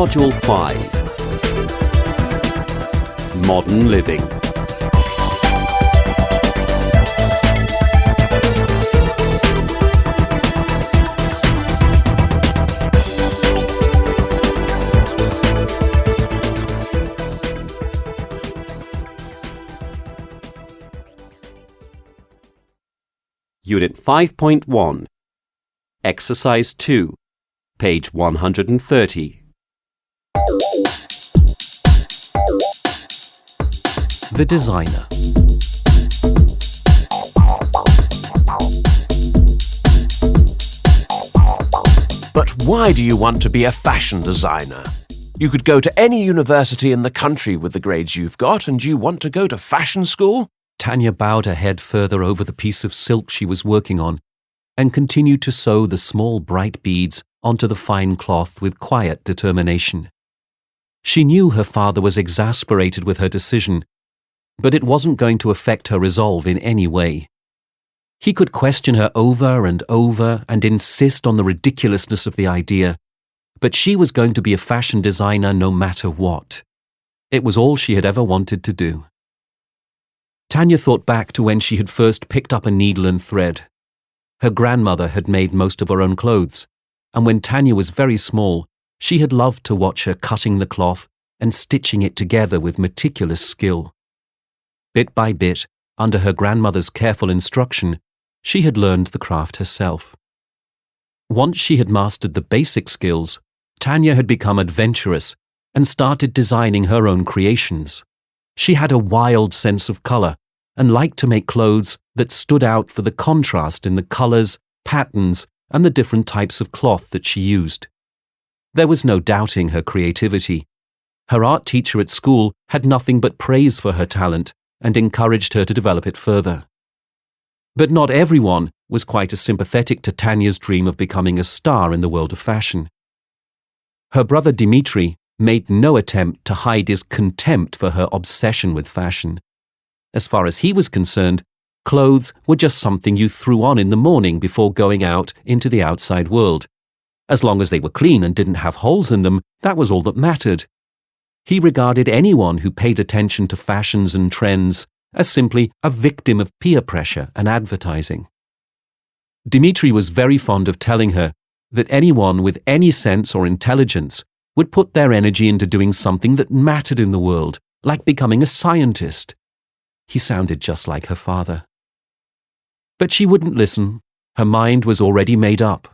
Module 5. Modern Living. Unit 5.1, Exercise 2, page 130. The designer. But why do you want to be a fashion designer? You could go to any university in the country with the grades you've got, and you want to go to fashion school? Tanya bowed her head further over the piece of silk she was working on and continued to sew the small bright beads onto the fine cloth with quiet determination. She knew her father was exasperated with her decision, but it wasn't going to affect her resolve in any way. He could question her over and over and insist on the ridiculousness of the idea, but she was going to be a fashion designer no matter what. It was all she had ever wanted to do. Tanya thought back to when she had first picked up a needle and thread. Her grandmother had made most of her own clothes, and when Tanya was very small, she had loved to watch her cutting the cloth and stitching it together with meticulous skill. Bit by bit, under her grandmother's careful instruction, she had learned the craft herself. Once she had mastered the basic skills, Tanya had become adventurous and started designing her own creations. She had a wild sense of colour and liked to make clothes that stood out for the contrast in the colours, patterns, and the different types of cloth that she used. There was no doubting her creativity. Her art teacher at school had nothing but praise for her talent and encouraged her to develop it further. But not everyone was quite as sympathetic to Tanya's dream of becoming a star in the world of fashion. Her brother Dmitri made no attempt to hide his contempt for her obsession with fashion. As far as he was concerned, clothes were just something you threw on in the morning before going out into the outside world. As long as they were clean and didn't have holes in them, that was all that mattered. He regarded anyone who paid attention to fashions and trends as simply a victim of peer pressure and advertising. Dmitri was very fond of telling her that anyone with any sense or intelligence would put their energy into doing something that mattered in the world, like becoming a scientist. He sounded just like her father. But she wouldn't listen. Her mind was already made up.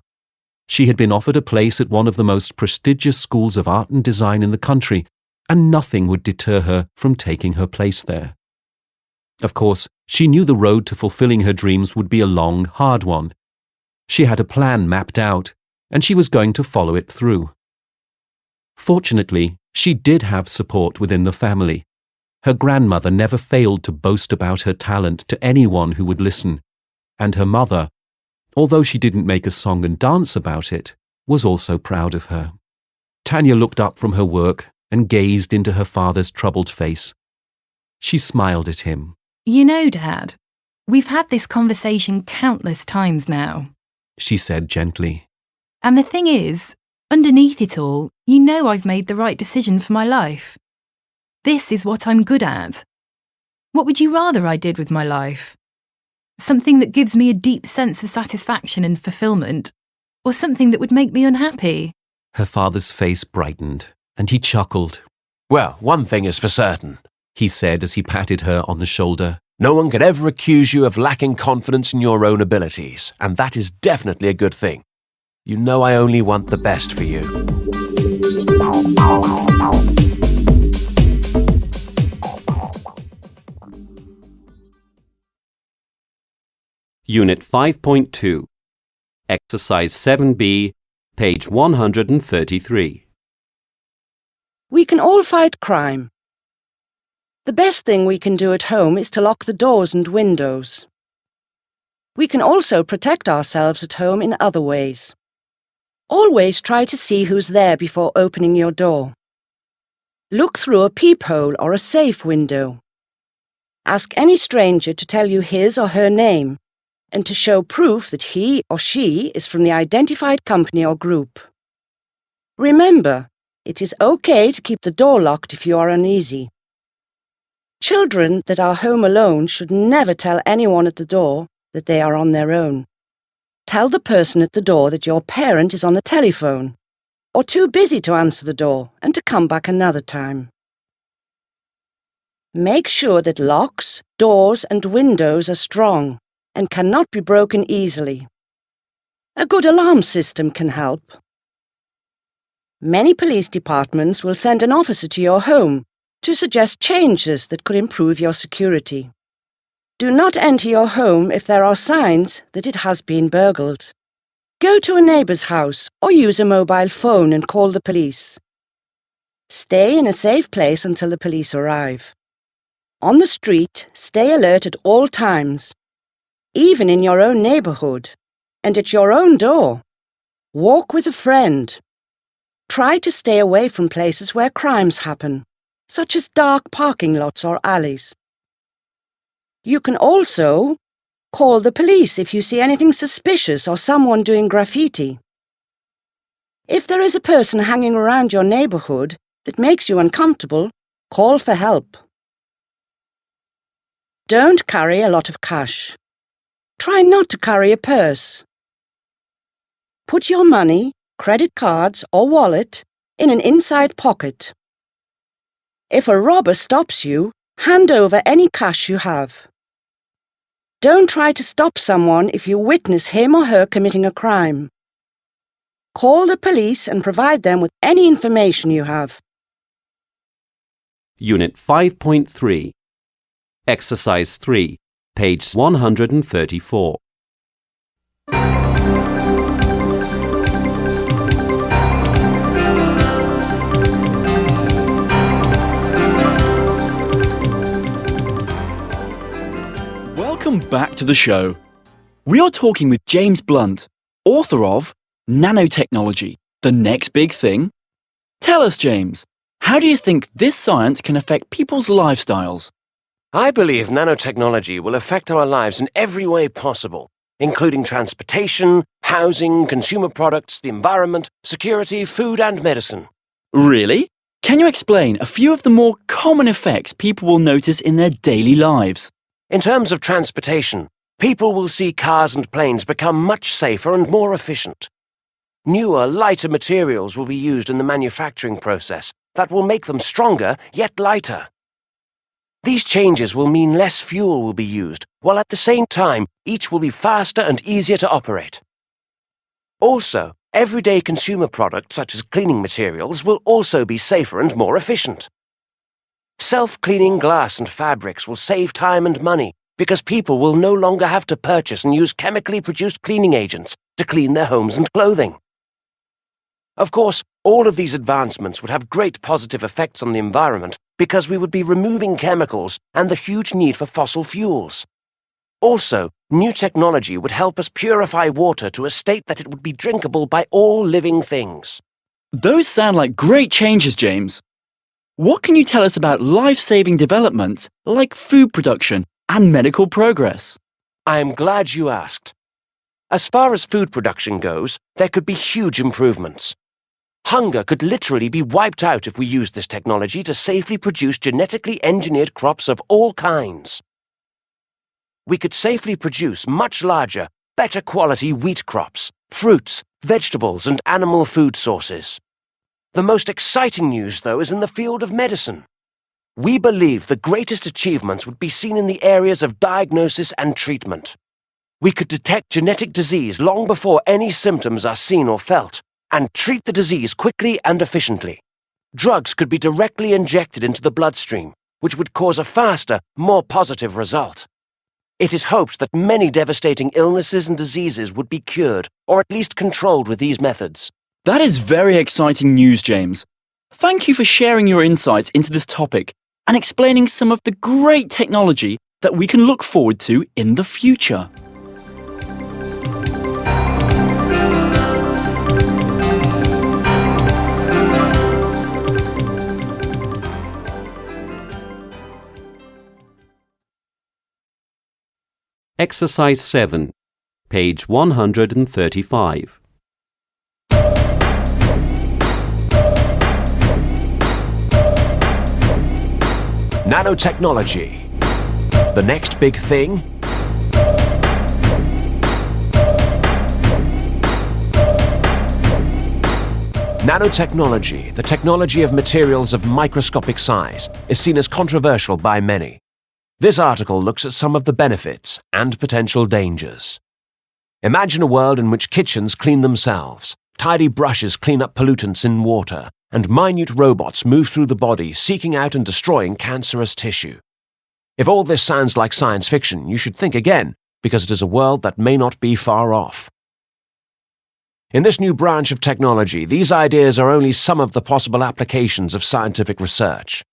She had been offered a place at one of the most prestigious schools of art and design in the country, and nothing would deter her from taking her place there. Of course, she knew the road to fulfilling her dreams would be a long, hard one. She had a plan mapped out, and she was going to follow it through. Fortunately, she did have support within the family. Her grandmother never failed to boast about her talent to anyone who would listen, and her mother, although she didn't make a song and dance about it, was also proud of her. Tanya looked up from her work and gazed into her father's troubled face. She smiled at him. You know, Dad, we've had this conversation countless times now, she said gently. And the thing is, underneath it all, you know I've made the right decision for my life. This is what I'm good at. What would you rather I did with my life? Something that gives me a deep sense of satisfaction and fulfillment, or something that would make me unhappy? Her father's face brightened, and he chuckled. Well, one thing is for certain, he said as he patted her on the shoulder. No one could ever accuse you of lacking confidence in your own abilities, and that is definitely a good thing. You know I only want the best for you. Unit 5.2, Exercise 7B, page 133. We can all fight crime. The best thing we can do at home is to lock the doors and windows. We can also protect ourselves at home in other ways. Always try to see who's there before opening your door. Look through a peephole or a safe window. Ask any stranger to tell you his or her name and to show proof that he or she is from the identified company or group. Remember, It is okay to keep the door locked if you are uneasy. Children that are home alone should never tell anyone at the door that they are on their own. Tell the person at the door that your parent is on the telephone, or too busy to answer the door and to come back another time. Make sure that locks, doors and windows are strong and cannot be broken easily. A good alarm system can help. Many police departments will send an officer to your home to suggest changes that could improve your security. Do not enter your home if there are signs that it has been burgled. Go to a neighbour's house or use a mobile phone and call the police. Stay in a safe place until the police arrive. On the street, stay alert at all times, even in your own neighbourhood and at your own door. Walk with a friend. Try to stay away from places where crimes happen, such as dark parking lots or alleys. You can also call the police if you see anything suspicious or someone doing graffiti. If there is a person hanging around your neighbourhood that makes you uncomfortable, call for help. Don't carry a lot of cash. Try not to carry a purse. Put your money, credit cards or wallet in an inside pocket. If a robber stops you, hand over any cash you have. Don't try to stop someone if you witness him or her committing a crime. Call the police and provide them with any information you have. Unit 5.3, Exercise 3, page 134. Welcome back to the show. We are talking with James Blunt, author of Nanotechnology, the Next Big Thing. Tell us, James, how do you think this science can affect people's lifestyles? I believe nanotechnology will affect our lives in every way possible, including transportation, housing, consumer products, the environment, security, food and medicine. Really? Can you explain a few of the more common effects people will notice in their daily lives? In terms of transportation, people will see cars and planes become much safer and more efficient. Newer, lighter materials will be used in the manufacturing process that will make them stronger yet lighter. These changes will mean less fuel will be used, while at the same time each will be faster and easier to operate. Also, everyday consumer products such as cleaning materials will also be safer and more efficient. Self-cleaning glass and fabrics will save time and money because people will no longer have to purchase and use chemically produced cleaning agents to clean their homes and clothing. Of course, all of these advancements would have great positive effects on the environment because we would be removing chemicals and the huge need for fossil fuels. Also, new technology would help us purify water to a state that it would be drinkable by all living things. Those sound like great changes, James. What can you tell us about life-saving developments like food production and medical progress? I am glad you asked. As far as food production goes, there could be huge improvements. Hunger could literally be wiped out if we used this technology to safely produce genetically engineered crops of all kinds. We could safely produce much larger, better quality wheat crops, fruits, vegetables and animal food sources. The most exciting news, though, is in the field of medicine. We believe the greatest achievements would be seen in the areas of diagnosis and treatment. We could detect genetic disease long before any symptoms are seen or felt, and treat the disease quickly and efficiently. Drugs could be directly injected into the bloodstream, which would cause a faster, more positive result. It is hoped that many devastating illnesses and diseases would be cured, or at least controlled with these methods. That is very exciting news, James. Thank you for sharing your insights into this topic and explaining some of the great technology that we can look forward to in the future. Exercise 7, page 135. Nanotechnology. The next big thing? Nanotechnology, the technology of materials of microscopic size, is seen as controversial by many. This article looks at some of the benefits and potential dangers. Imagine a world in which kitchens clean themselves, tidy brushes clean up pollutants in water, and minute robots move through the body seeking out and destroying cancerous tissue. If all this sounds like science fiction, you should think again, because it is a world that may not be far off. In this new branch of technology, these ideas are only some of the possible applications of scientific research.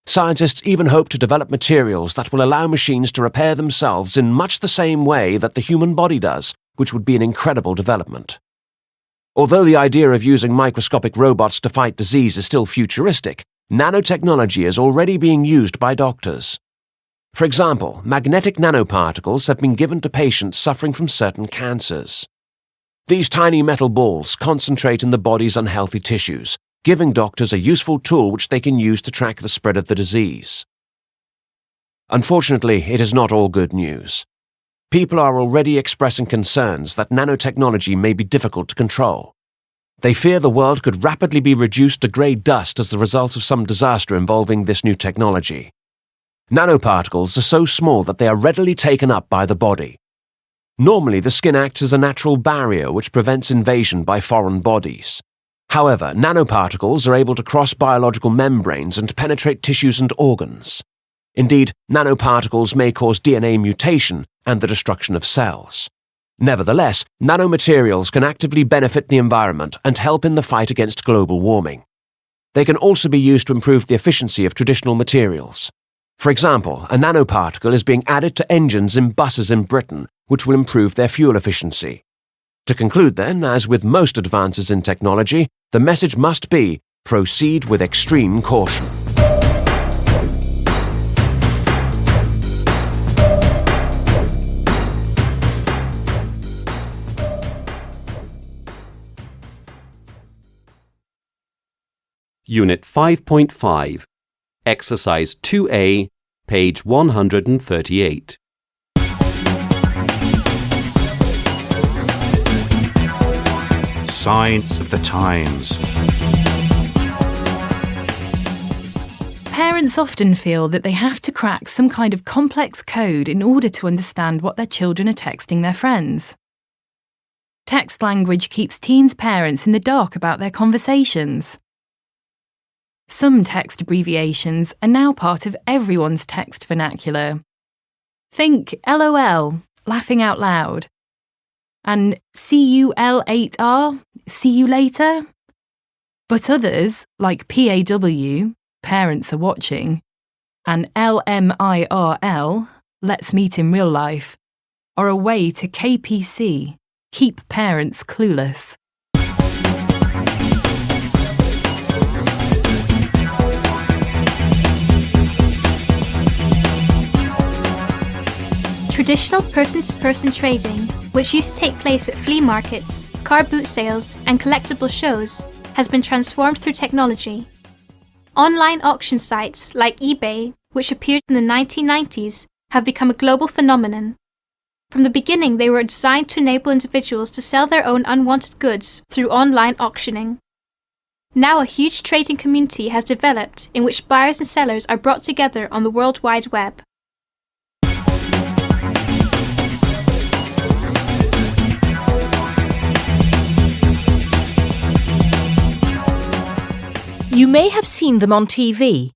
Scientists even hope to develop materials that will allow machines to repair themselves in much the same way that the human body does, which would be an incredible development. Although the idea of using microscopic robots to fight disease is still futuristic, nanotechnology is already being used by doctors. For example, magnetic nanoparticles have been given to patients suffering from certain cancers. These tiny metal balls concentrate in the body's unhealthy tissues, giving doctors a useful tool which they can use to track the spread of the disease. Unfortunately, it is not all good news. People are already expressing concerns that nanotechnology may be difficult to control. They fear the world could rapidly be reduced to grey dust as the result of some disaster involving this new technology. Nanoparticles are so small that they are readily taken up by the body. Normally, the skin acts as a natural barrier which prevents invasion by foreign bodies. However, nanoparticles are able to cross biological membranes and penetrate tissues and organs. Indeed, nanoparticles may cause DNA mutation and the destruction of cells. Nevertheless, nanomaterials can actively benefit the environment and help in the fight against global warming. They can also be used to improve the efficiency of traditional materials. For example, a nanoparticle is being added to engines in buses in Britain, which will improve their fuel efficiency. To conclude then, as with most advances in technology, the message must be, proceed with extreme caution. Unit 5.5, Exercise 2A, page 138. Signs of the times. Parents often feel that they have to crack some kind of complex code in order to understand what their children are texting their friends. Text language keeps teens' parents in the dark about their conversations. Some text abbreviations are now part of everyone's text vernacular. Think LOL, laughing out loud, and CUL8R, see you later. But others, like PAW, parents are watching, and LMIRL, let's meet in real life, are a way to KPC, keep parents clueless. Traditional person-to-person trading, which used to take place at flea markets, car boot sales, and collectible shows, has been transformed through technology. Online auction sites like eBay, which appeared in the 1990s, have become a global phenomenon. From the beginning, they were designed to enable individuals to sell their own unwanted goods through online auctioning. Now a huge trading community has developed in which buyers and sellers are brought together on the World Wide Web. You may have seen them on TV.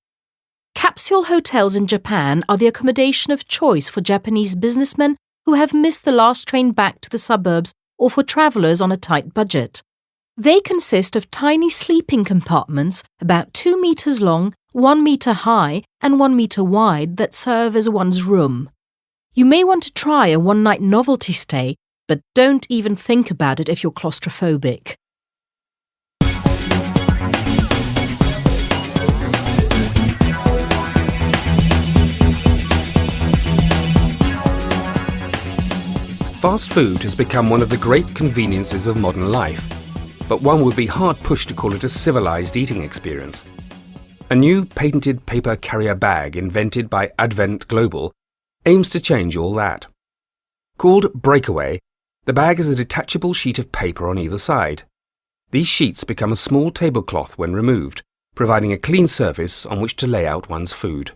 Capsule hotels in Japan are the accommodation of choice for Japanese businessmen who have missed the last train back to the suburbs or for travellers on a tight budget. They consist of tiny sleeping compartments about 2 meters long, 1 meter high and 1 meter wide that serve as one's room. You may want to try a one-night novelty stay, but don't even think about it if you're claustrophobic. Fast food has become one of the great conveniences of modern life, but one would be hard-pushed to call it a civilized eating experience. A new patented paper carrier bag invented by Advent Global aims to change all that. Called Breakaway, the bag has a detachable sheet of paper on either side. These sheets become a small tablecloth when removed, providing a clean surface on which to lay out one's food.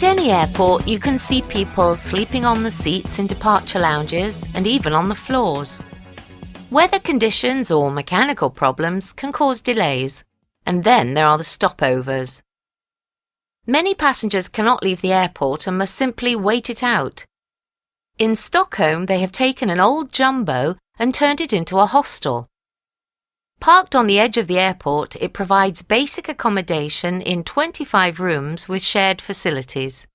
At any airport, you can see people sleeping on the seats in departure lounges and even on the floors. Weather conditions or mechanical problems can cause delays, and then there are the stopovers. Many passengers cannot leave the airport and must simply wait it out. In Stockholm, they have taken an old jumbo and turned it into a hostel. Parked on the edge of the airport, it provides basic accommodation in 25 rooms with shared facilities.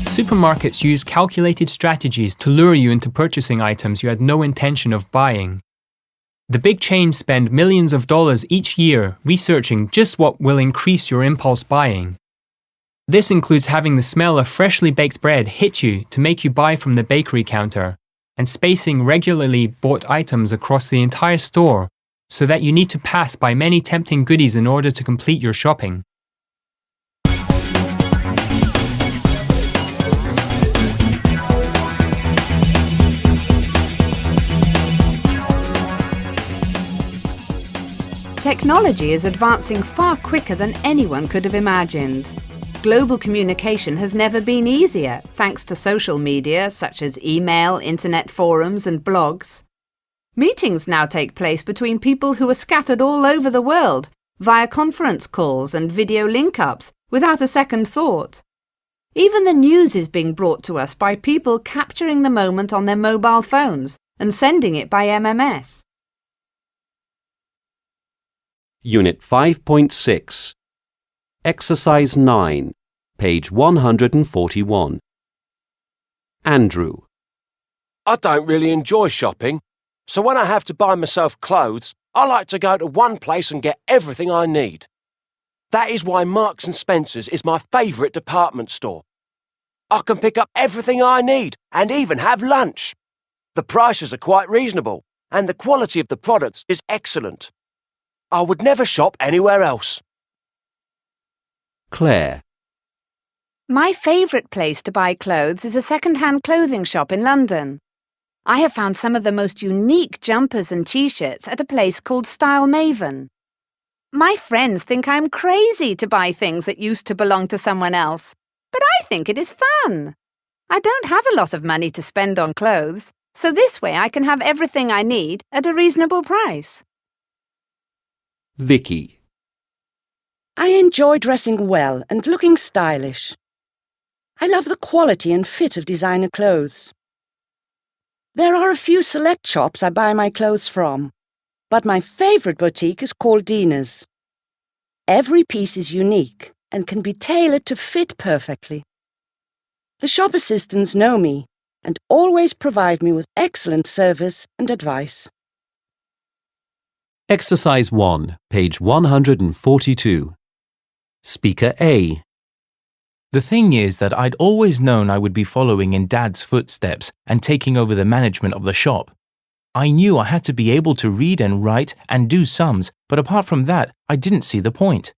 Supermarkets use calculated strategies to lure you into purchasing items you had no intention of buying. The big chains spend millions of dollars each year researching just what will increase your impulse buying. This includes having the smell of freshly baked bread hit you to make you buy from the bakery counter, and spacing regularly bought items across the entire store so that you need to pass by many tempting goodies in order to complete your shopping. Technology is advancing far quicker than anyone could have imagined. Global communication has never been easier, thanks to social media such as email, internet forums and blogs. Meetings now take place between people who are scattered all over the world via conference calls and video link-ups without a second thought. Even the news is being brought to us by people capturing the moment on their mobile phones and sending it by MMS. Unit 5.6 Exercise 9, page 141. Andrew. I don't really enjoy shopping, so when I have to buy myself clothes, I like to go to one place and get everything I need. That is why Marks & Spencer's is my favourite department store. I can pick up everything I need and even have lunch. The prices are quite reasonable and the quality of the products is excellent. I would never shop anywhere else. Claire. My favourite place to buy clothes is a second-hand clothing shop in London. I have found some of the most unique jumpers and t-shirts at a place called Style Maven. My friends think I'm crazy to buy things that used to belong to someone else, but I think it is fun. I don't have a lot of money to spend on clothes, so this way I can have everything I need at a reasonable price. Vicky. I enjoy dressing well and looking stylish. I love the quality and fit of designer clothes. There are a few select shops I buy my clothes from, but my favourite boutique is called Dina's. Every piece is unique and can be tailored to fit perfectly. The shop assistants know me and always provide me with excellent service and advice. Exercise 1, page 142. Speaker A. The thing is that I'd always known I would be following in Dad's footsteps and taking over the management of the shop. I knew I had to be able to read and write and do sums, but apart from that, I didn't see the point.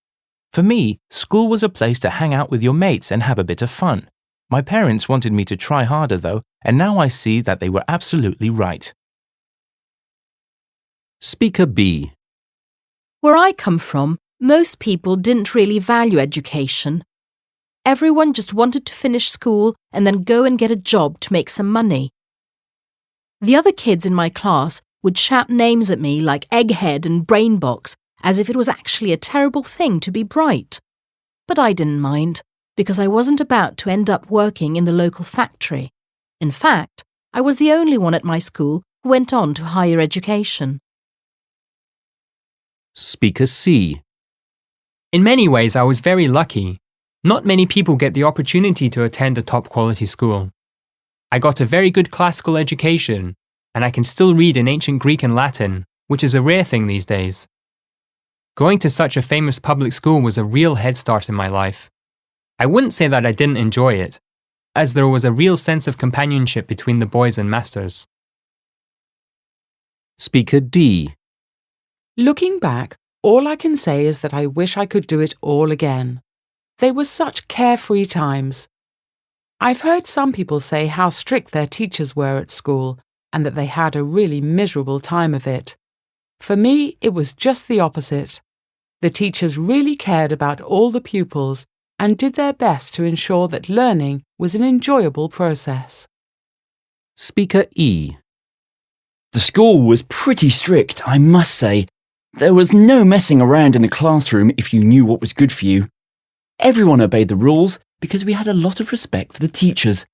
For me, school was a place to hang out with your mates and have a bit of fun. My parents wanted me to try harder though, and now I see that they were absolutely right. Speaker B. Where I come from, most people didn't really value education. Everyone just wanted to finish school and then go and get a job to make some money. The other kids in my class would shout names at me like egghead and brainbox as if it was actually a terrible thing to be bright. But I didn't mind, because I wasn't about to end up working in the local factory. In fact, I was the only one at my school who went on to higher education. Speaker C. In many ways, I was very lucky. Not many people get the opportunity to attend a top-quality school. I got a very good classical education, and I can still read in ancient Greek and Latin, which is a rare thing these days. Going to such a famous public school was a real head start in my life. I wouldn't say that I didn't enjoy it, as there was a real sense of companionship between the boys and masters. Speaker D. Looking back, all I can say is that I wish I could do it all again. They were such carefree times. I've heard some people say how strict their teachers were at school and that they had a really miserable time of it. For me, it was just the opposite. The teachers really cared about all the pupils and did their best to ensure that learning was an enjoyable process. Speaker E. The school was pretty strict, I must say. There was no messing around in the classroom if you knew what was good for you. Everyone obeyed the rules because we had a lot of respect for the teachers.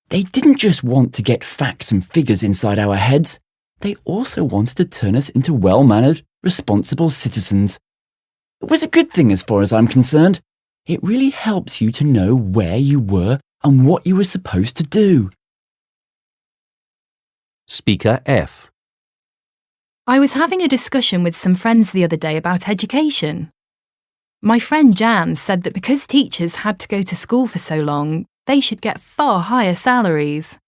They didn't just want to get facts and figures inside our heads. They also wanted to turn us into well-mannered, responsible citizens. It was a good thing as far as I'm concerned. It really helps you to know where you were and what you were supposed to do. Speaker F. I was having a discussion with some friends the other day about education. My friend Jan said that because teachers had to go to school for so long, they should get far higher salaries.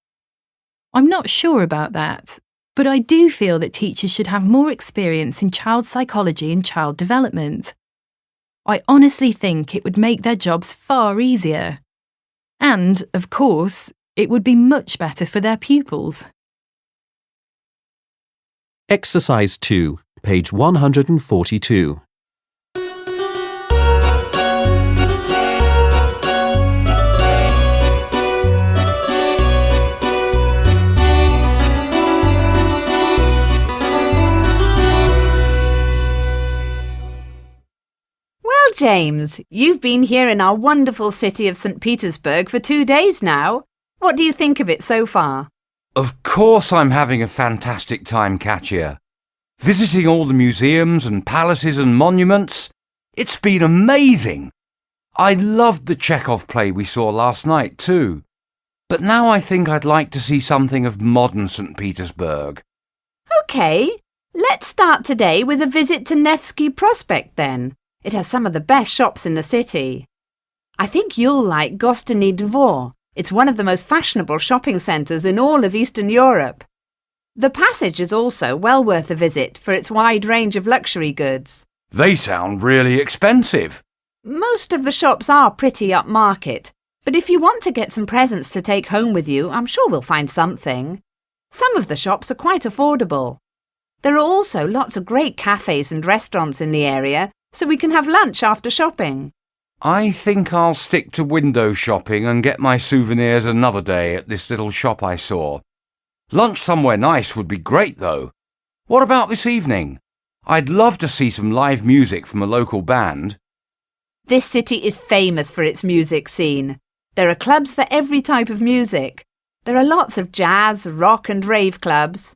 I'm not sure about that, but I do feel that teachers should have more experience in child psychology and child development. I honestly think it would make their jobs far easier. And, of course, it would be much better for their pupils. Exercise 2, page 142. Well, James, you've been here in our wonderful city of St Petersburg for 2 days now. What do you think of it so far? Of course I'm having a fantastic time, Katya. Visiting all the museums and palaces and monuments. It's been amazing. I loved the Chekhov play we saw last night too. But now I think I'd like to see something of modern St Petersburg. OK, let's start today with a visit to Nevsky Prospect then. It has some of the best shops in the city. I think you'll like Gostiny Dvor. It's one of the most fashionable shopping centres in all of Eastern Europe. The Passage is also well worth a visit for its wide range of luxury goods. They sound really expensive. Most of the shops are pretty upmarket, but if you want to get some presents to take home with you, I'm sure we'll find something. Some of the shops are quite affordable. There are also lots of great cafes and restaurants in the area, so we can have lunch after shopping. I think I'll stick to window shopping and get my souvenirs another day at this little shop I saw. Lunch somewhere nice would be great, though. What about this evening? I'd love to see some live music from a local band. This city is famous for its music scene. There are clubs for every type of music. There are lots of jazz, rock and rave clubs.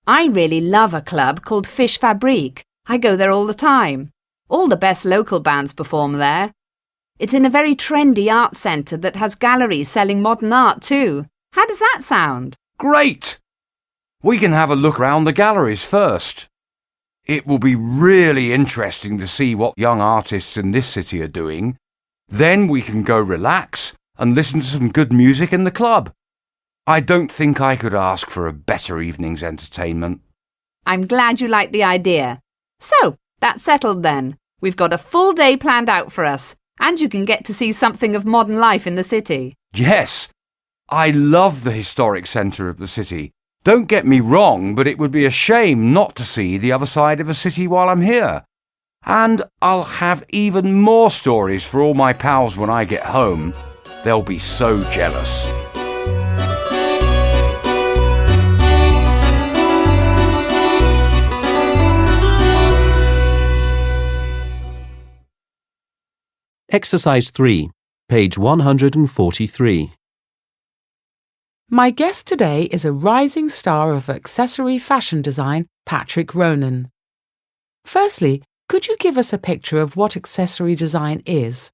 I really love a club called Fish Fabrique. I go there all the time. All the best local bands perform there. It's in a very trendy art centre that has galleries selling modern art too. How does that sound? Great! We can have a look around the galleries first. It will be really interesting to see what young artists in this city are doing. Then we can go relax and listen to some good music in the club. I don't think I could ask for a better evening's entertainment. I'm glad you like the idea. So, that's settled then. We've got a full day planned out for us, and you can get to see something of modern life in the city. Yes, I love the historic centre of the city. Don't get me wrong, but it would be a shame not to see the other side of a city while I'm here. And I'll have even more stories for all my pals when I get home. They'll be so jealous. Exercise 3, page 143. My guest today is a rising star of accessory fashion design, Patrick Ronan. Firstly, could you give us a picture of what accessory design is?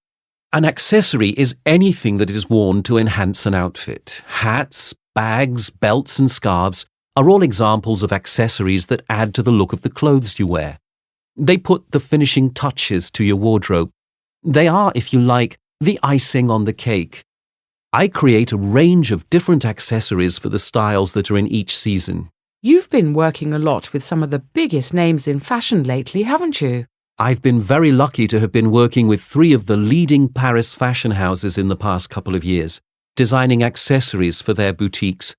An accessory is anything that is worn to enhance an outfit. Hats, bags, belts and scarves are all examples of accessories that add to the look of the clothes you wear. They put the finishing touches to your wardrobe. They are, if you like, the icing on the cake. I create a range of different accessories for the styles that are in each season. You've been working a lot with some of the biggest names in fashion lately, haven't you? I've been very lucky to have been working with 3 of the leading Paris fashion houses in the past couple of years, designing accessories for their boutiques.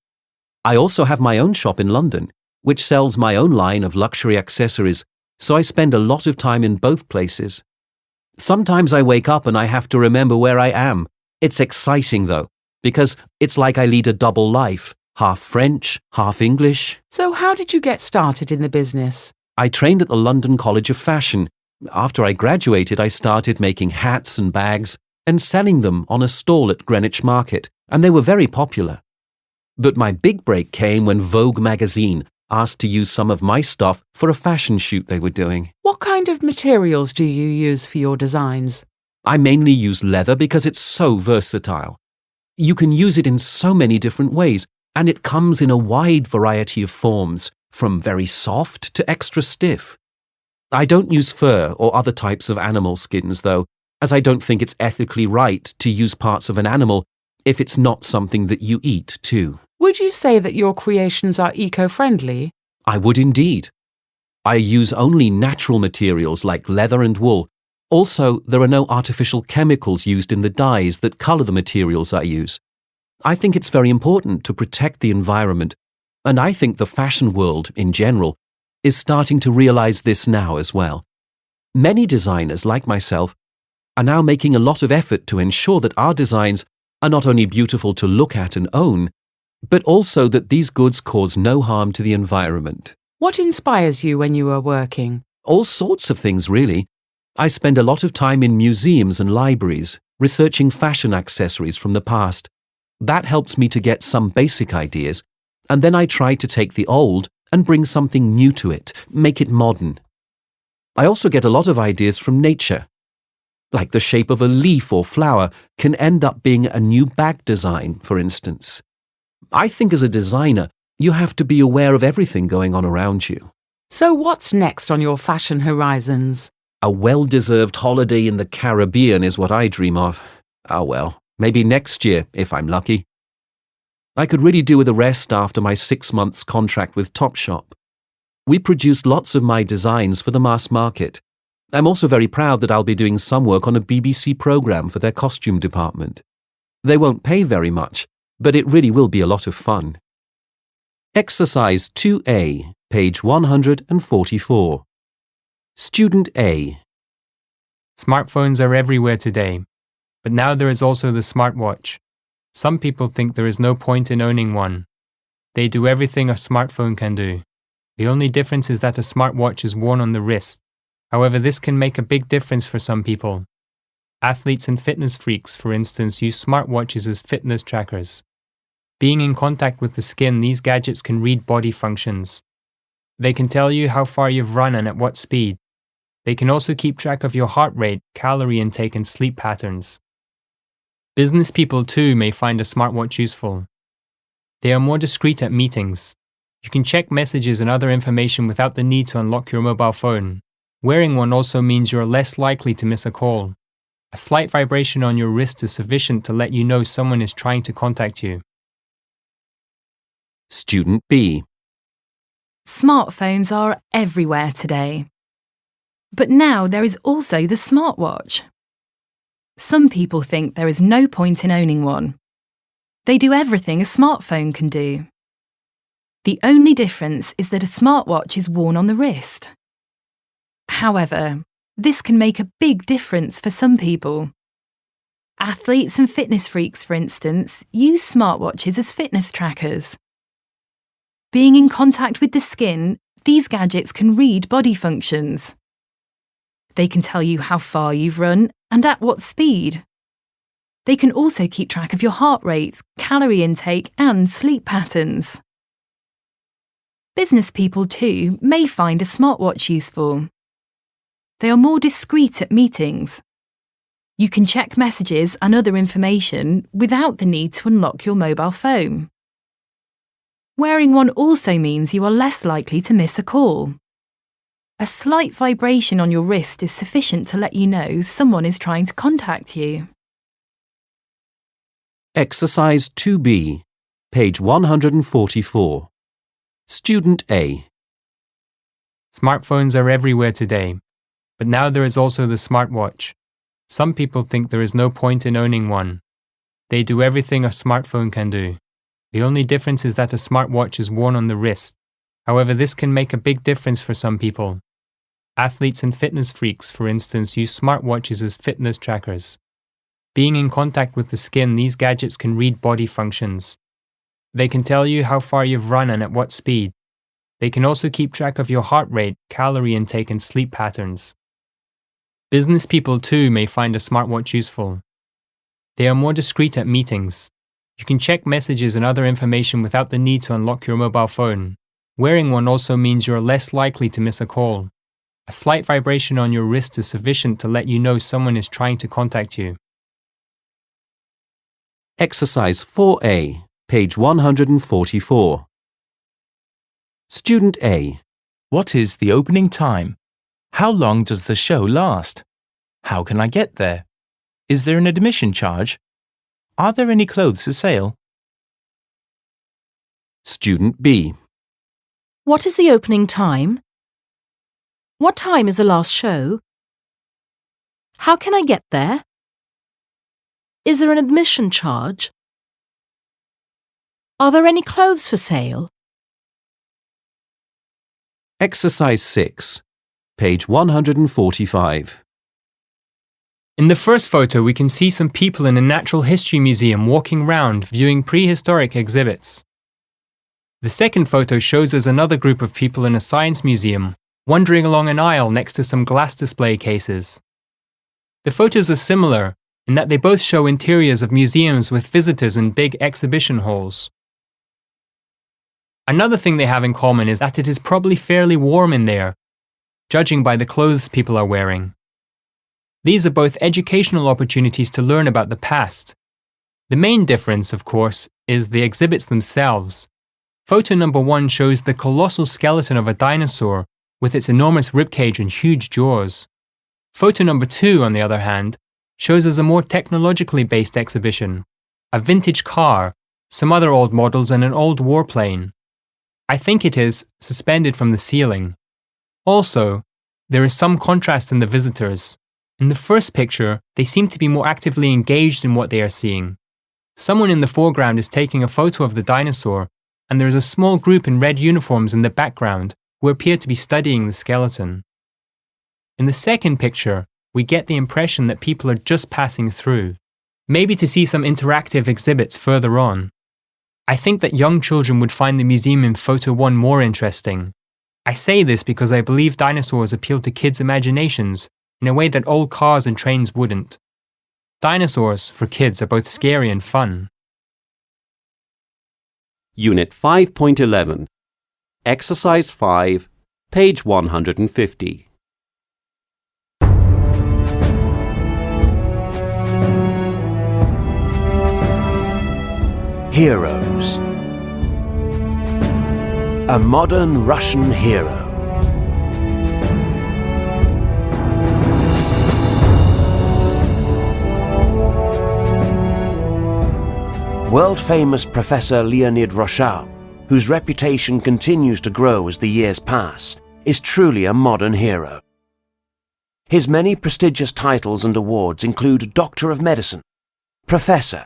I also have my own shop in London, which sells my own line of luxury accessories, so I spend a lot of time in both places. Sometimes I wake up and I have to remember where I am. It's exciting though, because it's like I lead a double life, half French, half English. So how did you get started in the business? I trained at the London College of Fashion. After I graduated, I started making hats and bags and selling them on a stall at Greenwich Market, and they were very popular. But my big break came when Vogue magazine asked to use some of my stuff for a fashion shoot they were doing. What kind of materials do you use for your designs? I mainly use leather because it's so versatile. You can use it in so many different ways, and it comes in a wide variety of forms, from very soft to extra stiff. I don't use fur or other types of animal skins, though, as I don't think it's ethically right to use parts of an animal if it's not something that you eat, too. Would you say that your creations are eco-friendly? I would indeed. I use only natural materials like leather and wool. Also, there are no artificial chemicals used in the dyes that colour the materials I use. I think it's very important to protect the environment, and I think the fashion world, in general, is starting to realise this now as well. Many designers, like myself, are now making a lot of effort to ensure that our designs are not only beautiful to look at and own, but also that these goods cause no harm to the environment. What inspires you when you are working? All sorts of things, really. I spend a lot of time in museums and libraries, researching fashion accessories from the past. That helps me to get some basic ideas, and then I try to take the old and bring something new to it, make it modern. I also get a lot of ideas from nature. Like the shape of a leaf or flower can end up being a new bag design, for instance. I think as a designer, you have to be aware of everything going on around you. So what's next on your fashion horizons? A well-deserved holiday in the Caribbean is what I dream of. Oh well, maybe next year, if I'm lucky. I could really do with a rest after my 6 months contract with Topshop. We produced lots of my designs for the mass market. I'm also very proud that I'll be doing some work on a BBC programme for their costume department. They won't pay very much, but it really will be a lot of fun. Exercise 2A, page 144. Student A. Smartphones are everywhere today, but now there is also the smartwatch. Some people think there is no point in owning one. They do everything a smartphone can do. The only difference is that a smartwatch is worn on the wrist. However, this can make a big difference for some people. Athletes and fitness freaks, for instance, use smartwatches as fitness trackers. Being in contact with the skin, these gadgets can read body functions. They can tell you how far you've run and at what speed. They can also keep track of your heart rate, calorie intake, and sleep patterns. Business people too may find a smartwatch useful. They are more discreet at meetings. You can check messages and other information without the need to unlock your mobile phone. Wearing one also means you're less likely to miss a call. A slight vibration on your wrist is sufficient to let you know someone is trying to contact you. Student B. Smartphones are everywhere today. But now there is also the smartwatch. Some people think there is no point in owning one. They do everything a smartphone can do. The only difference is that a smartwatch is worn on the wrist. However, this can make a big difference for some people. Athletes and fitness freaks, for instance, use smartwatches as fitness trackers. Being in contact with the skin, these gadgets can read body functions. They can tell you how far you've run and at what speed. They can also keep track of your heart rate, calorie intake, and sleep patterns. Business people too may find a smartwatch useful. They are more discreet at meetings. You can check messages and other information without the need to unlock your mobile phone. Wearing one also means you are less likely to miss a call. A slight vibration on your wrist is sufficient to let you know someone is trying to contact you. Exercise 2B, page 144. Student A. Smartphones are everywhere today, but now there is also the smartwatch. Some people think there is no point in owning one. They do everything a smartphone can do. The only difference is that a smartwatch is worn on the wrist. However, this can make a big difference for some people. Athletes and fitness freaks, for instance, use smartwatches as fitness trackers. Being in contact with the skin, these gadgets can read body functions. They can tell you how far you've run and at what speed. They can also keep track of your heart rate, calorie intake, and sleep patterns. Business people too may find a smartwatch useful. They are more discreet at meetings. You can check messages and other information without the need to unlock your mobile phone. Wearing one also means you are less likely to miss a call. A slight vibration on your wrist is sufficient to let you know someone is trying to contact you. Exercise 4A, page 144. Student A. What is the opening time? How long does the show last? How can I get there? Is there an admission charge? Are there any clothes for sale? Student B. What is the opening time? What time is the last show? How can I get there? Is there an admission charge? Are there any clothes for sale? Exercise 6, page 145. In the first photo, we can see some people in a natural history museum walking round viewing prehistoric exhibits. The second photo shows us another group of people in a science museum wandering along an aisle next to some glass display cases. The photos are similar in that they both show interiors of museums with visitors in big exhibition halls. Another thing they have in common is that it is probably fairly warm in there, judging by the clothes people are wearing. These are both educational opportunities to learn about the past. The main difference, of course, is the exhibits themselves. Photo number 1 shows the colossal skeleton of a dinosaur with its enormous ribcage and huge jaws. Photo number 2, on the other hand, shows us a more technologically based exhibition, a vintage car, some other old models and an old warplane. I think it is suspended from the ceiling. Also, there is some contrast in the visitors. In the first picture, they seem to be more actively engaged in what they are seeing. Someone in the foreground is taking a photo of the dinosaur, and there is a small group in red uniforms in the background who appear to be studying the skeleton. In the second picture, we get the impression that people are just passing through, maybe to see some interactive exhibits further on. I think that young children would find the museum in photo 1 more interesting. I say this because I believe dinosaurs appeal to kids' imaginations in a way that old cars and trains wouldn't. Dinosaurs, for kids, are both scary and fun. Unit 5.11. Exercise 5, page 150. Heroes. A modern Russian hero. World-famous Professor Leonid Rochal, whose reputation continues to grow as the years pass, is truly a modern hero. His many prestigious titles and awards include Doctor of Medicine, Professor,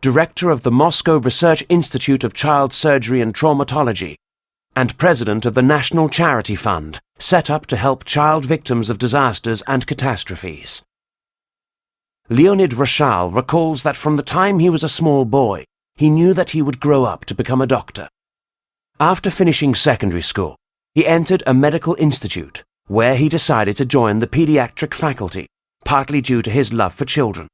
Director of the Moscow Research Institute of Child Surgery and Traumatology, and President of the National Charity Fund, set up to help child victims of disasters and catastrophes. Leonid Rochal recalls that from the time he was a small boy, he knew that he would grow up to become a doctor. After finishing secondary school, he entered a medical institute, where he decided to join the pediatric faculty, partly due to his love for children.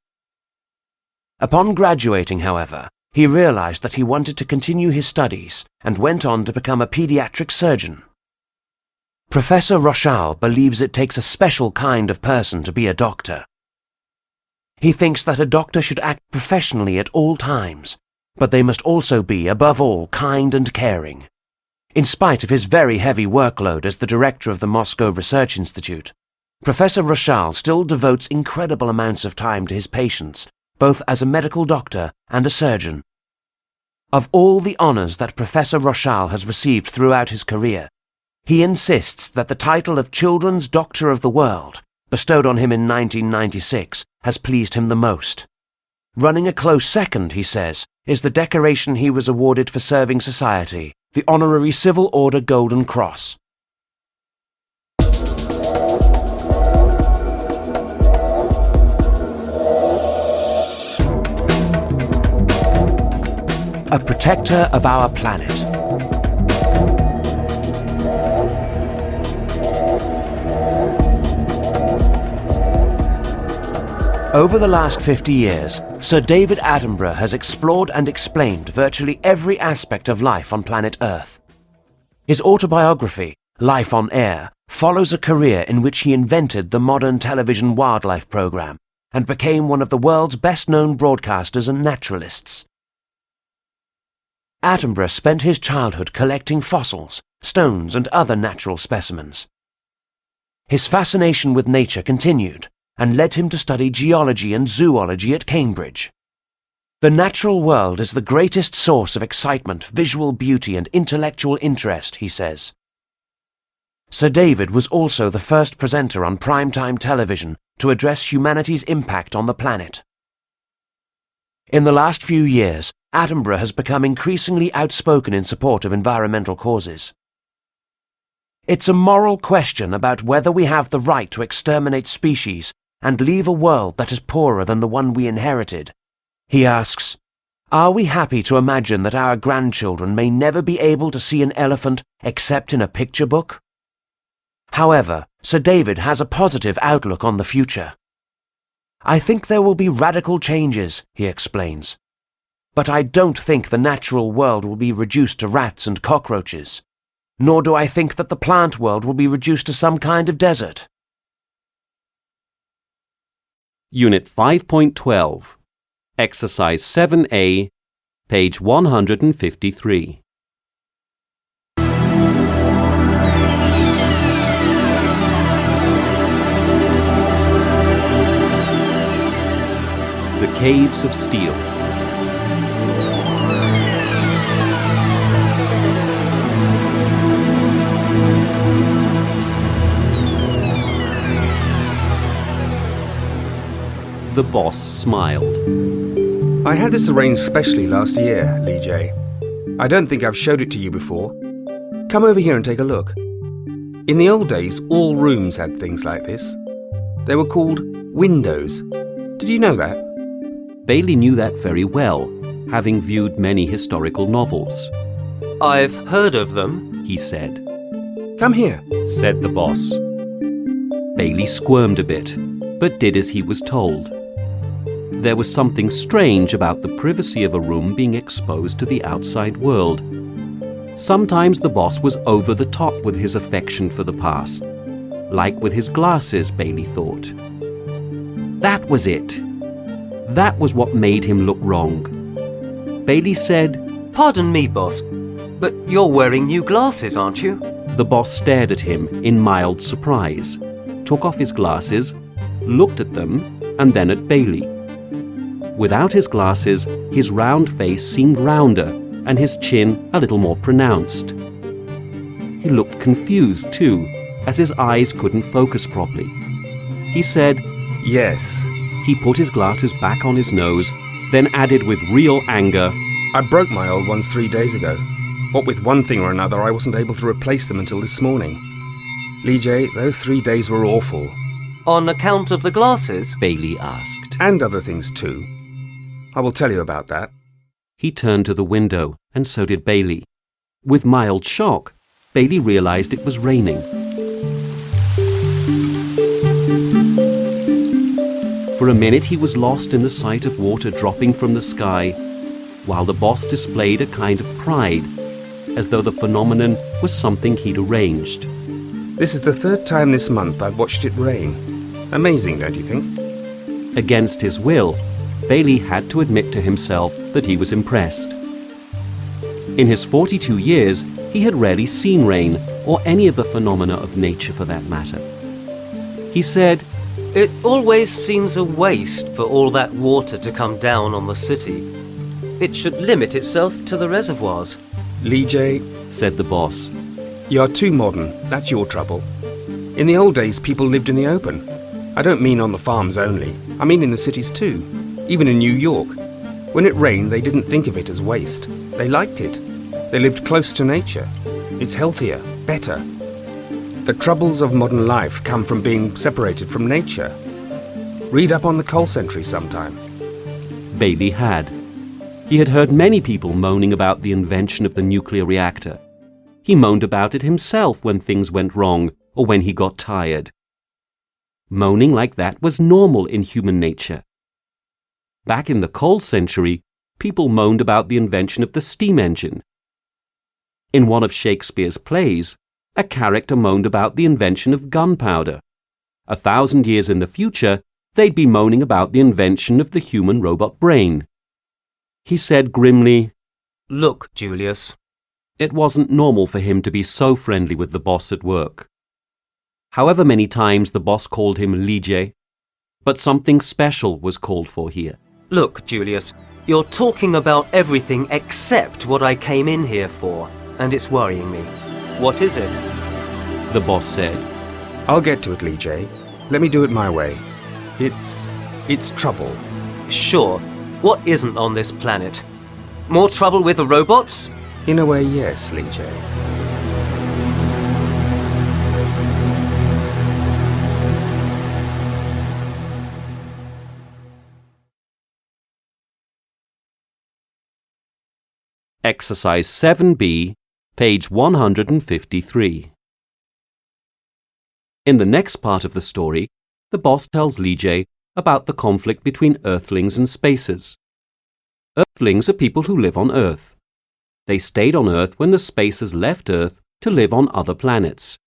Upon graduating, however, he realized that he wanted to continue his studies and went on to become a pediatric surgeon. Professor Rochal believes it takes a special kind of person to be a doctor. He thinks that a doctor should act professionally at all times, but they must also be, above all, kind and caring. In spite of his very heavy workload as the director of the Moscow Research Institute, Professor Rochal still devotes incredible amounts of time to his patients, both as a medical doctor and a surgeon. Of all the honours that Professor Rochal has received throughout his career, he insists that the title of Children's Doctor of the World, bestowed on him in 1996, has pleased him the most. Running a close second, he says, is the decoration he was awarded for serving society, the Honorary Civil Order Golden Cross. A protector of our planet. Over the last 50 years, Sir David Attenborough has explored and explained virtually every aspect of life on planet Earth. His autobiography, Life on Air, follows a career in which he invented the modern television wildlife program and became one of the world's best-known broadcasters and naturalists. Attenborough spent his childhood collecting fossils, stones, and other natural specimens. His fascination with nature continued and led him to study geology and zoology at Cambridge. The natural world is the greatest source of excitement, visual beauty, and intellectual interest, he says. Sir David was also the first presenter on primetime television to address humanity's impact on the planet. In the last few years, Attenborough has become increasingly outspoken in support of environmental causes. It's a moral question about whether we have the right to exterminate species and leave a world that is poorer than the one we inherited. He asks, are we happy to imagine that our grandchildren may never be able to see an elephant except in a picture book? However, Sir David has a positive outlook on the future. I think there will be radical changes, he explains. But I don't think the natural world will be reduced to rats and cockroaches, nor do I think that the plant world will be reduced to some kind of desert. Unit 5.12, Exercise 7A, page 153. The Caves of Steel. The boss smiled. I had this arranged specially last year, Lee J. I don't think I've showed it to you before. Come over here and take a look. In the old days, all rooms had things like this. They were called windows. Did you know that? Bailey knew that very well, having viewed many historical novels. I've heard of them, he said. Come here, said the boss. Bailey squirmed a bit, but did as he was told. There was something strange about the privacy of a room being exposed to the outside world. Sometimes the boss was over the top with his affection for the past. Like with his glasses, Bailey thought. That was it. That was what made him look wrong. Bailey said, "Pardon me, boss, but you're wearing new glasses, aren't you?" The boss stared at him in mild surprise, took off his glasses, looked at them, and then at Bailey. Without his glasses, his round face seemed rounder and his chin a little more pronounced. He looked confused too, as his eyes couldn't focus properly. He said, "Yes." He put his glasses back on his nose, then added with real anger, "I broke my old ones 3 days ago. What with one thing or another, I wasn't able to replace them until this morning. Lee J, those 3 days were awful." "On account of the glasses?" Bailey asked. "And other things too. I will tell you about that." He turned to the window, and so did Bailey. With mild shock, Bailey realized it was raining. For a minute he was lost in the sight of water dropping from the sky, while the boss displayed a kind of pride, as though the phenomenon was something he'd arranged. "This is the 3rd time this month I've watched it rain. Amazing, don't you think?" Against his will, Bailey had to admit to himself that he was impressed. In his 42 years, he had rarely seen rain, or any of the phenomena of nature for that matter. He said, "It always seems a waste for all that water to come down on the city. It should limit itself to the reservoirs." Lee J, said the boss, "You're too modern. That's your trouble. In the old days, people lived in the open. I don't mean on the farms only. I mean in the cities too. Even in New York. When it rained, they didn't think of it as waste. They liked it. They lived close to nature. It's healthier, better. The troubles of modern life come from being separated from nature. Read up on the coal century sometime." Bailey had. He had heard many people moaning about the invention of the nuclear reactor. He moaned about it himself when things went wrong or when he got tired. Moaning like that was normal in human nature. Back in the coal century, people moaned about the invention of the steam engine. In one of Shakespeare's plays, a character moaned about the invention of gunpowder. 1,000 years in the future, they'd be moaning about the invention of the human robot brain. He said grimly, "Look, Julius." It wasn't normal for him to be so friendly with the boss at work. However many times the boss called him Lige, but something special was called for here. "Look, Julius, you're talking about everything except what I came in here for, and it's worrying me. What is it?" The boss said. "I'll get to it, Lee J. Let me do it my way. It's trouble." "Sure. What isn't on this planet? More trouble with the robots?" "In a way, yes, Lee J." Exercise 7B, page 153. In the next part of the story, the boss tells Lige about the conflict between Earthlings and Spacers. Earthlings are people who live on Earth. They stayed on Earth when the Spacers left Earth to live on other planets.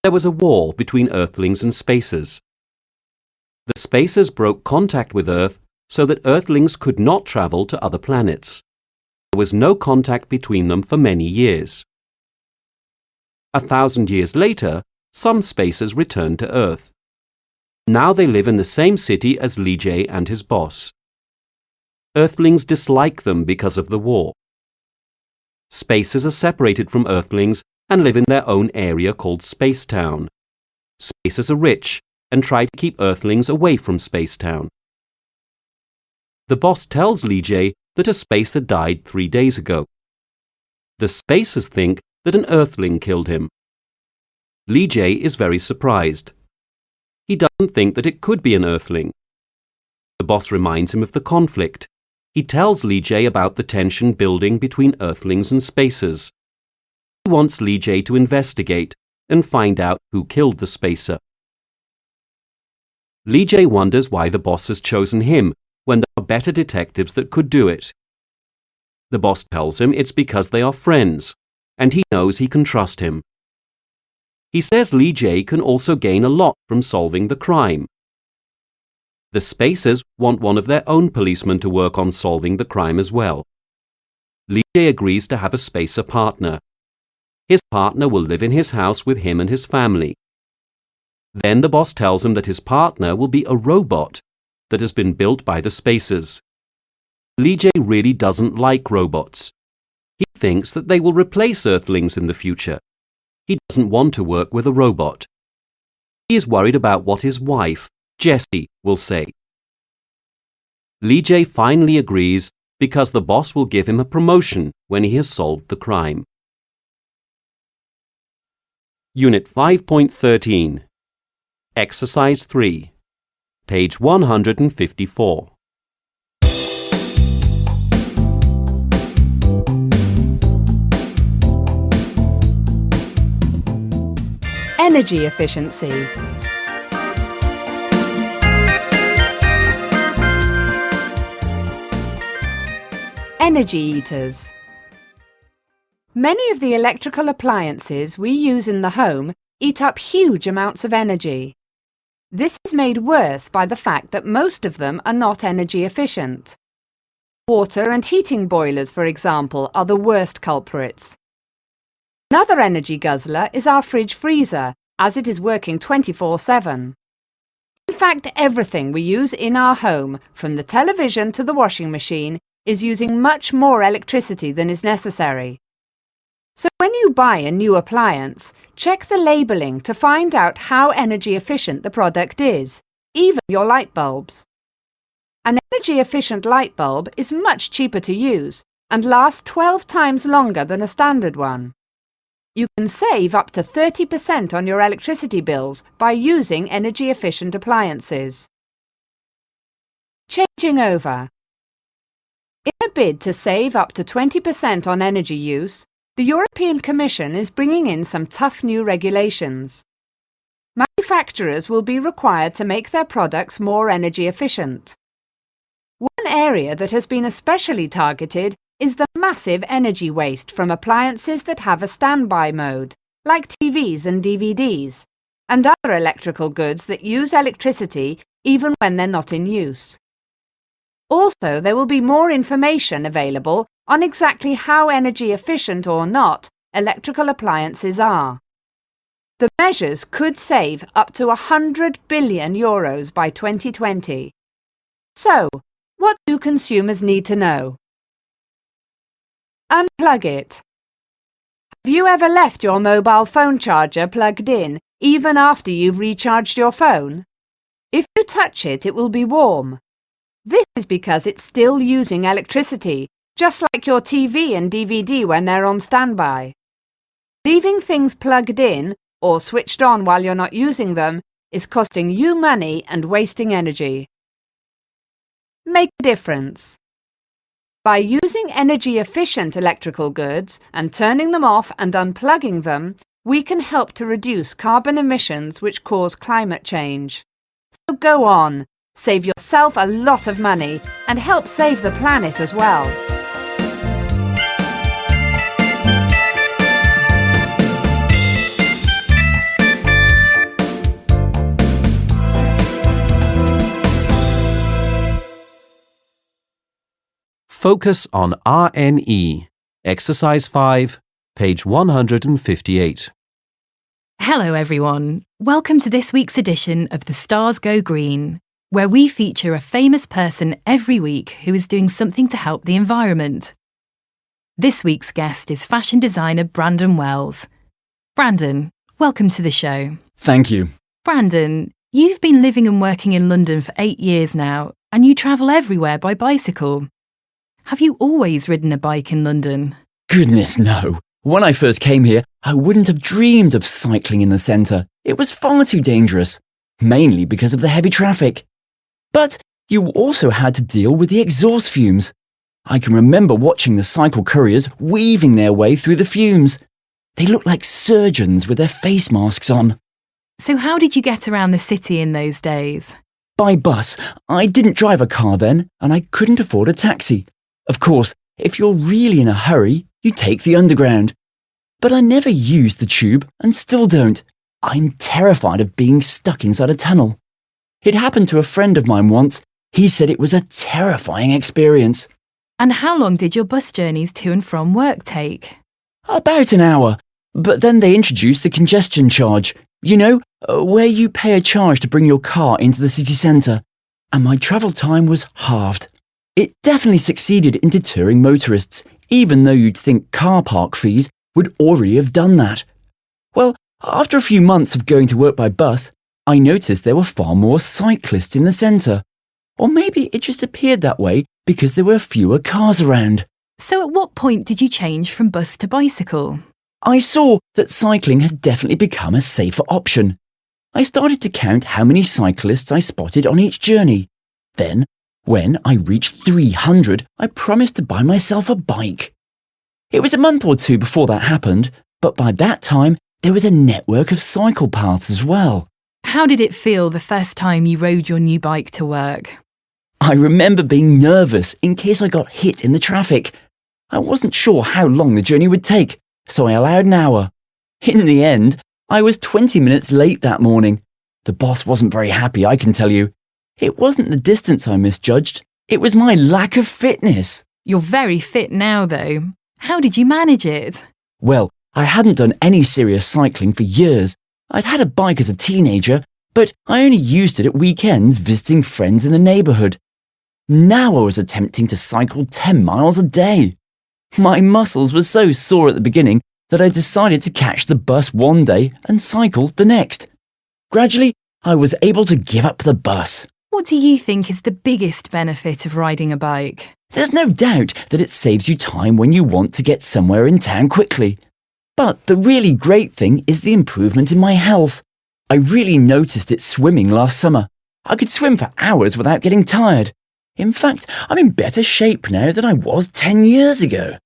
There was a war between Earthlings and Spacers. The Spacers broke contact with Earth so that Earthlings could not travel to other planets. There was no contact between them for many years. 1,000 years later, some Spacers returned to Earth. Now they live in the same city as Lige and his boss. Earthlings dislike them because of the war. Spacers are separated from Earthlings and live in their own area called Spacetown. Spacers are rich and try to keep Earthlings away from Spacetown. The boss tells Lige that a Spacer died 3 days ago. The Spacers think that an Earthling killed him. Lige is very surprised. He doesn't think that it could be an Earthling. The boss reminds him of the conflict. He tells Lige about the tension building between Earthlings and Spacers. He wants Lige to investigate and find out who killed the Spacer. Lige wonders why the boss has chosen him when there are better detectives that could do it. The boss tells him it's because they are friends, and he knows he can trust him. He says Lige can also gain a lot from solving the crime. The Spacers want one of their own policemen to work on solving the crime as well. Lige agrees to have a Spacer partner. His partner will live in his house with him and his family. Then the boss tells him that his partner will be a robot that has been built by the Spacers. Lige really doesn't like robots. He thinks that they will replace Earthlings in the future. He doesn't want to work with a robot. He is worried about what his wife, Jessie, will say. Lige finally agrees because the boss will give him a promotion when he has solved the crime. Unit 5.13. Exercise 3. Page 154. Energy efficiency. Energy eaters. Many of the electrical appliances we use in the home eat up huge amounts of energy. This is made worse by the fact that most of them are not energy efficient. Water and heating boilers, for example, are the worst culprits. Another energy guzzler is our fridge-freezer, as it is working 24/7. In fact, everything we use in our home, from the television to the washing machine, is using much more electricity than is necessary. So when you buy a new appliance, check the labelling to find out how energy efficient the product is, even your light bulbs. An energy-efficient light bulb is much cheaper to use and lasts 12 times longer than a standard one. You can save up to 30% on your electricity bills by using energy-efficient appliances. Changing over. In a bid to save up to 20% on energy use, the European Commission is bringing in some tough new regulations. Manufacturers will be required to make their products more energy efficient. One area that has been especially targeted is the massive energy waste from appliances that have a standby mode, like TVs and DVDs, and other electrical goods that use electricity even when they're not in use. Also, there will be more information available on exactly how energy efficient or not electrical appliances are. The measures could save up to €100 billion by 2020. So, what do consumers need to know? Unplug it. Have you ever left your mobile phone charger plugged in even after you've recharged your phone? If you touch it, it will be warm. This is because it's still using electricity, just like your TV and DVD when they're on standby. Leaving things plugged in or switched on while you're not using them is costing you money and wasting energy. Make a difference. By using energy-efficient electrical goods and turning them off and unplugging them, we can help to reduce carbon emissions which cause climate change. So go on, save yourself a lot of money and help save the planet as well. Focus on RNE. Exercise 5, page 158. Hello everyone. Welcome to this week's edition of The Stars Go Green, where we feature a famous person every week who is doing something to help the environment. This week's guest is fashion designer Brandon Wells. Brandon, welcome to the show. Thank you. Brandon, you've been living and working in London for 8 years now, and you travel everywhere by bicycle. Have you always ridden a bike in London? Goodness, no. When I first came here, I wouldn't have dreamed of cycling in the centre. It was far too dangerous, mainly because of the heavy traffic. But you also had to deal with the exhaust fumes. I can remember watching the cycle couriers weaving their way through the fumes. They looked like surgeons with their face masks on. So how did you get around the city in those days? By bus. I didn't drive a car then, and I couldn't afford a taxi. Of course, if you're really in a hurry, you take the underground. But I never used the tube and still don't. I'm terrified of being stuck inside a tunnel. It happened to a friend of mine once. He said it was a terrifying experience. And how long did your bus journeys to and from work take? About an hour. But then they introduced the congestion charge. You know, where you pay a charge to bring your car into the city centre. And my travel time was halved. It definitely succeeded in deterring motorists, even though you'd think car park fees would already have done that. Well, after a few months of going to work by bus, I noticed there were far more cyclists in the centre. Or maybe it just appeared that way because there were fewer cars around. So at what point did you change from bus to bicycle? I saw that cycling had definitely become a safer option. I started to count how many cyclists I spotted on each journey. Then, when I reached 300, I promised to buy myself a bike. It was a month or two before that happened, but by that time, there was a network of cycle paths as well. How did it feel the first time you rode your new bike to work? I remember being nervous in case I got hit in the traffic. I wasn't sure how long the journey would take, so I allowed an hour. In the end, I was 20 minutes late that morning. The boss wasn't very happy, I can tell you. It wasn't the distance I misjudged. It was my lack of fitness. You're very fit now, though. How did you manage it? Well, I hadn't done any serious cycling for years. I'd had a bike as a teenager, but I only used it at weekends visiting friends in the neighbourhood. Now I was attempting to cycle 10 miles a day. My muscles were so sore at the beginning that I decided to catch the bus one day and cycle the next. Gradually, I was able to give up the bus. What do you think is the biggest benefit of riding a bike? There's no doubt that it saves you time when you want to get somewhere in town quickly. But the really great thing is the improvement in my health. I really noticed it swimming last summer. I could swim for hours without getting tired. In fact, I'm in better shape now than I was 10 years ago.